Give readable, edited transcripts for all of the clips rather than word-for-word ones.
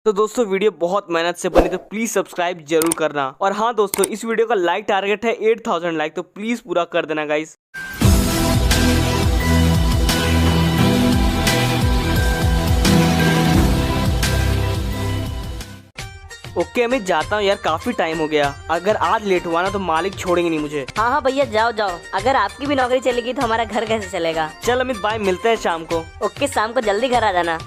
तो दोस्तों वीडियो बहुत मेहनत से बनी तो प्लीज सब्सक्राइब जरूर करना। और हाँ दोस्तों, इस वीडियो का लाइक टारगेट है 8000 लाइक, तो प्लीज पूरा कर देना गाइस। ओके मैं जाता हूँ यार, काफी टाइम हो गया। अगर आज लेट हुआ ना तो मालिक छोड़ेंगे नहीं मुझे। हाँ हाँ भैया जाओ जाओ, अगर आपकी भी नौकरी चलेगी तो हमारा घर कैसे चलेगा। चल अमित भाई, मिलते हैं शाम को। ओके, शाम को जल्दी घर आ जाना।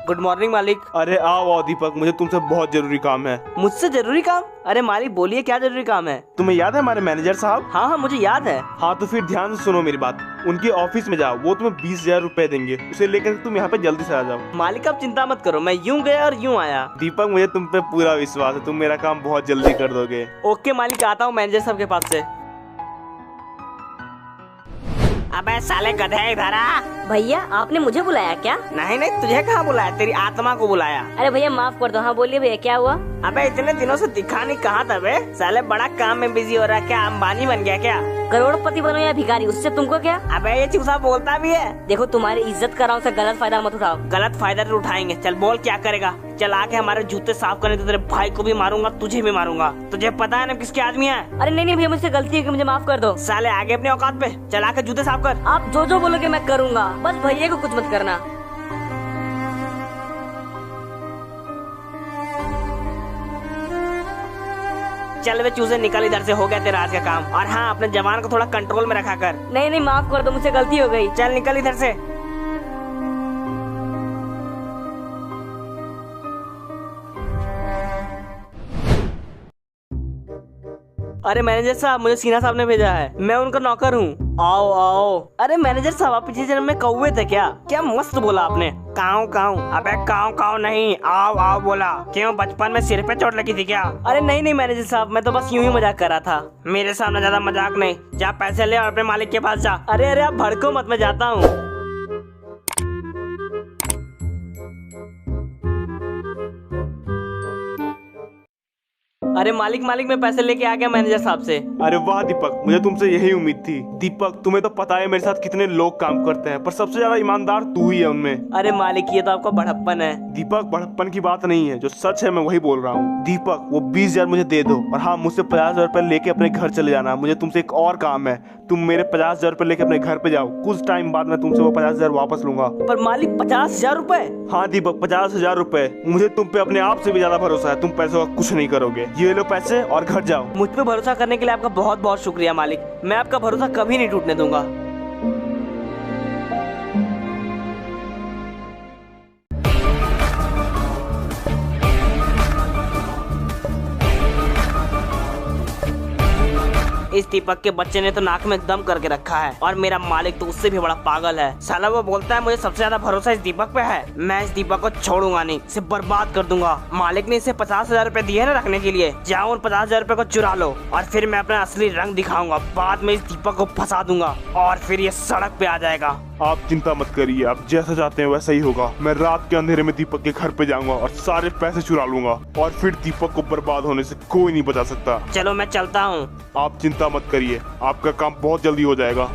गुड मॉर्निंग मालिक। अरे आओ आओ दीपक, मुझे तुमसे बहुत जरूरी काम है। मुझसे जरूरी काम? अरे मालिक बोलिए, क्या जरूरी काम है? तुम्हें याद है हमारे मैनेजर साहब? हाँ हाँ मुझे याद है। हाँ तो फिर ध्यान से सुनो मेरी बात। उनके ऑफिस में जाओ, वो तुम्हें 20,000 रुपए देंगे। उसे लेकर तुम यहाँ पे जल्दी से आ जाओ। मालिक आप चिंता मत करो, मैं यूं गया और यूं आया। दीपक मुझे तुम पे पूरा विश्वास है, तुम मेरा काम बहुत जल्दी कर दोगे। ओके मालिक, आता हूँ मैनेजर साहब के पास से। अबे साले गधे, इधर आ। भैया आपने मुझे बुलाया क्या? नहीं नहीं, तुझे कहाँ बुलाया, तेरी आत्मा को बुलाया। अरे भैया माफ कर दो। हाँ बोलिए भैया, क्या हुआ? अबे इतने दिनों से दिखा नहीं, कहाँ था बे? साले बड़ा काम में बिजी हो रहा है क्या? अंबानी बन गया क्या? करोड़पति बनो या भिखारी, उससे तुमको क्या? अबे ये चूसा बोलता भी है। देखो तुम्हारी इज्जत कर रहा हूँ, गलत फायदा मत उठाओ। गलत फायदा तो उठाएंगे। चल बोल क्या करेगा? चल आके हमारे जूते साफ करने तो तेरे भाई को भी मारूंगा, तुझे भी मारूंगा। तुझे पता है ना किसके आदमी है? अरे नहीं नहीं भैया, मुझसे गलती है कि मुझे माफ कर दो। साले आगे अपने औकात पे चल, आके जूते साफ कर। आप जो जो बोलोगे मैं करूँगा, बस भैया को कुछ मत करना। चल वे चूजे निकल इधर से, हो गया तेरा आज का काम। और हाँ, अपने जवान को थोड़ा कंट्रोल में रखा कर। नहीं नहीं माफ कर दो, मुझसे गलती हो गई। चल निकल इधर से। अरे मैनेजर साहब, मुझे सीना साहब ने भेजा है, मैं उनका नौकर हूँ। आओ आओ। अरे मैनेजर साहब, आप पिछले जन्म में कौवे थे क्या? क्या मस्त बोला आपने। काऊ काऊ? अबे काऊ काऊ नहीं, आओ आओ बोला। क्यों, बचपन में सिर पे चोट लगी थी क्या? अरे नहीं नहीं मैनेजर साहब, मैं तो बस यूं ही मजाक कर रहा था। मेरे सामने ज्यादा मजाक नहीं। जा पैसे ले और अपने मालिक के पास जा। अरे अरे आप भड़को मत, मैं जाता हूँ। अरे मालिक मालिक, मैं पैसे लेके आ गया मैनेजर साहब से। अरे वाह दीपक, मुझे तुमसे यही उम्मीद थी। दीपक तुम्हें तो पता है मेरे साथ कितने लोग काम करते हैं, पर सबसे ज्यादा ईमानदार तू ही है उनमें। अरे मालिक, ये तो आपका बड़प्पन है। दीपक बड़प्पन की बात नहीं है, जो सच है मैं वही बोल रहा हूँ। दीपक वो 20,000 मुझे दे दो, और हाँ मुझसे 50,000 रुपए लेके अपने घर चले जाना। मुझे तुमसे एक और काम है। तुम मेरे 50,000 रुपए लेके अपने घर पे जाओ, कुछ टाइम बाद मैं तुमसे वो 50,000 वापस लूंगा। पर मालिक 50,000 रुपए? हाँ दीपक 50,000 रुपए। मुझे तुम पे अपने आप से भी ज्यादा भरोसा है, तुम पैसों का कुछ नहीं करोगे। ये लो पैसे और घर जाओ। मुझ पे भरोसा करने के लिए आपका बहुत बहुत शुक्रिया मालिक। मैं आपका भरोसा कभी नहीं टूटने दूंगा। इस दीपक के बच्चे ने तो नाक में दम करके रखा है, और मेरा मालिक तो उससे भी बड़ा पागल है। साला वो बोलता है मुझे सबसे ज्यादा भरोसा इस दीपक पे है। मैं इस दीपक को छोड़ूंगा नहीं, इसे बर्बाद कर दूंगा। मालिक ने इसे 50,000 रुपए दिए ना रखने के लिए। जाओ उन 50,000 रुपए को चुरा लो, और फिर मैं अपना असली रंग दिखाऊंगा। बाद में इस दीपक को फंसा दूंगा, और फिर ये सड़क पे आ जाएगा। आप चिंता मत करिए, आप जैसा चाहते हैं वैसा ही होगा। मैं रात के अंधेरे में दीपक के घर पे जाऊंगा और सारे पैसे चुरा लूंगा, और फिर दीपक को बर्बाद होने से कोई नहीं बचा सकता। चलो मैं चलता हूँ। आप चिंता मत करिए, आपका काम बहुत जल्दी हो जाएगा।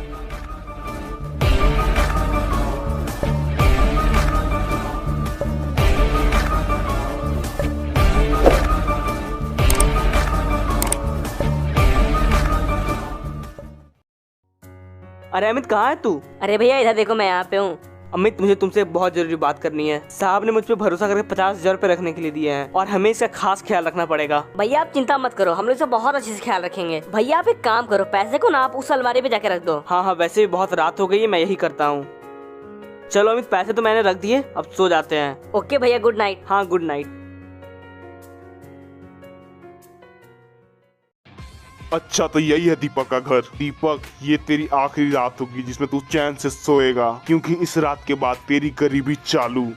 अरे अमित, कहाँ है तू? अरे भैया इधर देखो, मैं यहाँ पे हूँ। अमित, मुझे तुमसे बहुत जरूरी बात करनी है। साहब ने मुझ पे भरोसा करके 50,000 रुपए रखने के लिए दिए हैं, और हमें इसका खास ख्याल रखना पड़ेगा। भैया आप चिंता मत करो, हम लोग इसे बहुत अच्छे से ख्याल रखेंगे। भैया आप एक काम करो, पैसे को ना आप उस अलमारी पे जाके रख दो। हाँ हाँ, वैसे भी बहुत रात हो गई है, मैं यही करता हूँ। चलो अमित, पैसे तो मैंने रख दिए, अब सो जाते हैं। ओके भैया, गुड नाइट। हाँ गुड नाइट। अच्छा तो यही है दीपक का घर। दीपक ये तेरी आखिरी रात होगी जिसमें तू चैन से सोएगा, क्योंकि इस रात के बाद तेरी गरीबी चालू।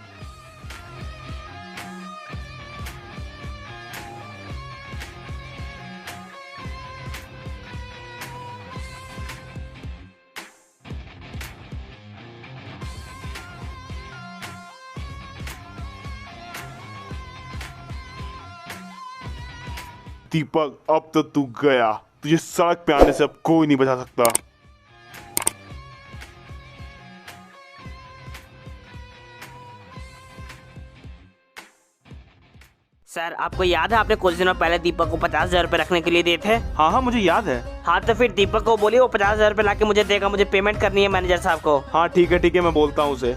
दीपक अब तो तू गया, तुझे सड़क पे आने से अब कोई नहीं बचा सकता। सर आपको याद है आपने कुछ दिनों पहले दीपक को 50,000 रुपए रखने के लिए दिए थे? हाँ हाँ मुझे याद है। हाँ तो फिर दीपक को बोलिए वो 50,000 रुपए लाके मुझे देगा, मुझे पेमेंट करनी है मैनेजर साहब को। हाँ ठीक है मैं बोलता हूँ उसे।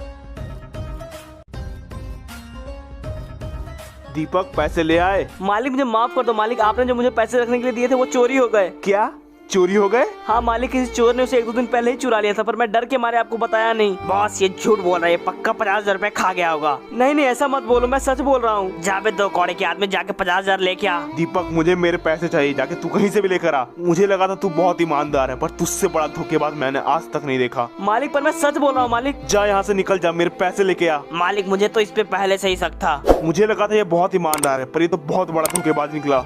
दीपक पैसे ले आए। मालिक मुझे माफ कर दो मालिक, आपने जो मुझे पैसे रखने के लिए दिए थे वो चोरी हो गए। क्या चोरी हो गए? हाँ मालिक, किसी चोर ने उसे 1-2 दिन पहले ही चुरा लिया था, पर मैं डर के मारे आपको बताया नहीं। बॉस ये झूठ बोल रहा है, पक्का 50,000 रुपए खा गया होगा। नहीं ऐसा मत बोलो, मैं सच बोल रहा हूँ। जावेद 2 कौड़े के आदमी जाके 50,000 लेके आ। दीपक मुझे मेरे पैसे चाहिए, जाके तू कहीं से भी लेकर आ। मुझे लगा था तू बहुत ईमानदार है, पर तुझसे बड़ा धोखेबाज मैंने आज तक नहीं देखा। मालिक पर मैं सच बोल रहा हूँ मालिक। जा यहाँ से निकल जा, मेरे पैसे लेके आ। मालिक मुझे तो इस पे पहले से ही शक था। मुझे लगा था ये बहुत ईमानदार है, पर ये तो बहुत बड़ा धोखेबाज निकला।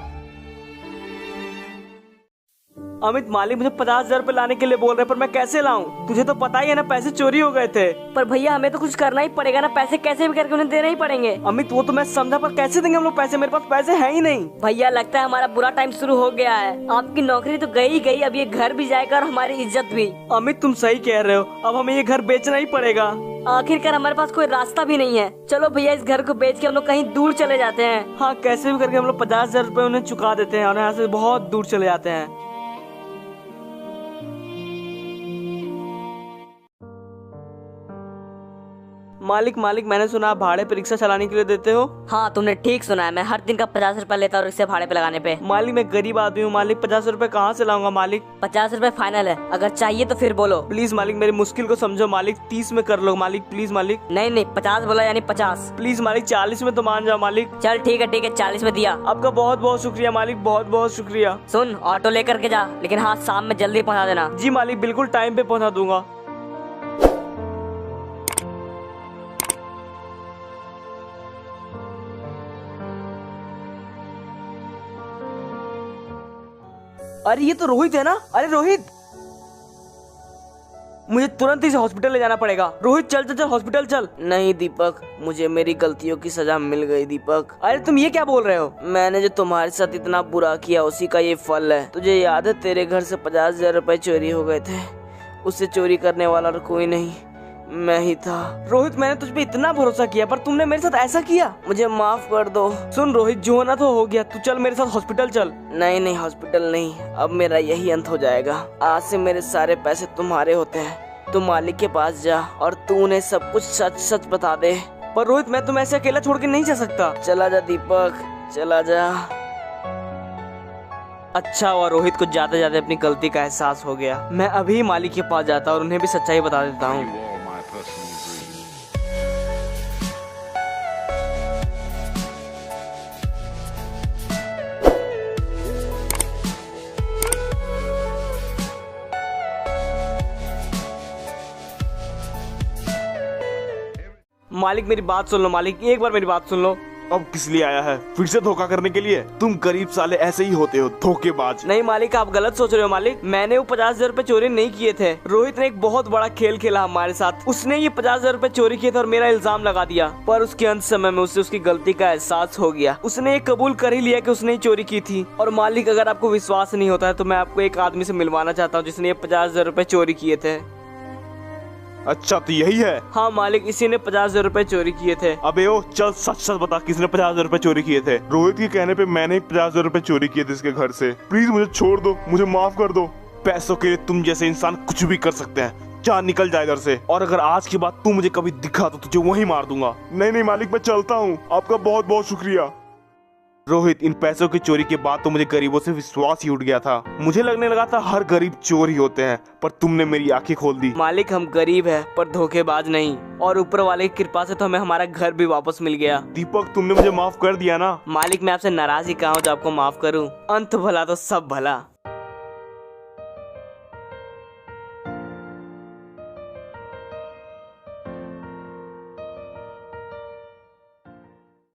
अमित मालिक मुझे 50,000 रुपए लाने के लिए बोल रहे, पर मैं कैसे लाऊं? तुझे तो पता ही है ना पैसे चोरी हो गए थे। पर भैया हमें तो कुछ करना ही पड़ेगा ना, पैसे कैसे भी करके उन्हें देने ही पड़ेंगे। अमित वो तो मैं समझा, पर कैसे देंगे हम लोग पैसे? मेरे पास पैसे हैं ही नहीं। भैया लगता है हमारा बुरा टाइम शुरू हो गया है। आपकी नौकरी तो गई ही गई, अब ये घर भी जाएगा और हमारी इज्जत भी। अमित तुम सही कह रहे हो, अब हमें ये घर बेचना ही पड़ेगा। आखिरकार हमारे पास कोई रास्ता भी नहीं है। चलो भैया इस घर को बेच के हम लोग कहीं दूर चले जाते हैं। हाँ कैसे भी करके हम लोग 50,000 रुपए उन्हें चुका देते हैं और यहाँ से बहुत दूर चले जाते हैं। मालिक मैंने सुना आप भाड़े पे रिक्शा चलाने के लिए देते हो। हाँ तुमने ठीक सुना है, मैं हर दिन का 50 रुपए लेता हूँ रिक्शे भाड़े पे लगाने पे। मालिक मैं गरीब आदमी हूँ मालिक, 50 रुपए कहाँ से लाऊंगा मालिक? 50 रुपए फाइनल है, अगर चाहिए तो फिर बोलो। प्लीज मालिक मेरी मुश्किल को समझो मालिक, 30 में कर लो मालिक, प्लीज मालिक। नहीं 50 बोला यानी 50। प्लीज मालिक 40 में तो मान जाओ मालिक। चल ठीक है 40 में दिया। आपका बहुत बहुत शुक्रिया मालिक, बहुत बहुत शुक्रिया। सुन ऑटो लेकर के जा, लेकिन हाँ शाम में जल्दी पहुँचा देना। जी मालिक बिल्कुल टाइम पे पहुँचा दूंगा। अरे ये तो रोहित है ना? अरे रोहित, मुझे तुरंत ही हॉस्पिटल ले जाना पड़ेगा। रोहित चल हॉस्पिटल चल। नहीं दीपक, मुझे मेरी गलतियों की सजा मिल गई दीपक। अरे तुम ये क्या बोल रहे हो? मैंने जो तुम्हारे साथ इतना बुरा किया उसी का ये फल है। तुझे याद है तेरे घर से 50,000 रुपए चोरी हो गए थे, उससे चोरी करने वाला और कोई नहीं, मैं ही था। रोहित मैंने तुझ पे इतना भरोसा किया, पर तुमने मेरे साथ ऐसा किया, मुझे माफ कर दो। सुन रोहित जो होना तो हो गया, तू चल मेरे साथ हॉस्पिटल चल। नहीं हॉस्पिटल नहीं, अब मेरा यही अंत हो जाएगा। आज से मेरे सारे पैसे तुम्हारे होते हैं। तू मालिक के पास जा और तू उन्हें सब कुछ सच बता दे। पर रोहित मैं तुम्हें ऐसे अकेला छोड़ के नहीं जा सकता। चला जा दीपक, चला जा। अच्छा हुआ रोहित को जाते जाते अपनी गलती का एहसास हो गया। मैं अभी मालिक के पास जाता और उन्हें भी सच्चाई बता देता हूँ। मालिक मेरी बात सुन लो मालिक, एक बार मेरी बात सुन लो। अब किस लिए आया है? फिर से धोखा करने के लिए? तुम गरीब साले ऐसे ही होते हो, धोखेबाज। नहीं मालिक आप गलत सोच रहे हो मालिक, मैंने वो 50,000 रुपए चोरी नहीं किए थे। रोहित ने एक बहुत बड़ा खेल खेला हमारे साथ, उसने ये 50,000 रुपए चोरी किए थे और मेरा इल्जाम लगा दिया। पर उसके अंत समय में उसे उसकी गलती का एहसास हो गया। उसने ये कबूल कर ही लिया कि उसने ही चोरी की थी। और मालिक अगर आपको विश्वास नहीं होता है तो मैं आपको एक आदमी से मिलवाना चाहता हूँ जिसने ये 50,000 रुपए चोरी किए थे। अच्छा तो यही है? हाँ मालिक, इसी ने 50,000 रुपए चोरी किए थे। अबे ओ चल सच बता, किसने 50,000 रुपए चोरी किए थे? रोहित के कहने पे मैंने ही 50,000 रुपए चोरी किए थे इसके घर से। प्लीज मुझे छोड़ दो, मुझे माफ कर दो। पैसों के लिए तुम जैसे इंसान कुछ भी कर सकते हैं। जा निकल जा इधर से, और अगर आज के बाद तू मुझे कभी दिखा तो तुझे वहीं मार दूंगा। नहीं मालिक मैं चलता हूँ, आपका बहुत बहुत शुक्रिया। रोहित इन पैसों की चोरी के बाद तो मुझे गरीबों से विश्वास ही उठ गया था। मुझे लगने लगा था हर गरीब चोर ही होते हैं, पर तुमने मेरी आंखें खोल दी। मालिक हम गरीब है पर धोखेबाज नहीं, और ऊपर वाले की कृपा से तो हमें हमारा घर भी वापस मिल गया। दीपक तुमने मुझे माफ कर दिया ना? मालिक मैं आपसे नाराज ही कहा हूँ जो आपको माफ करूँ। अंत भला तो सब भला।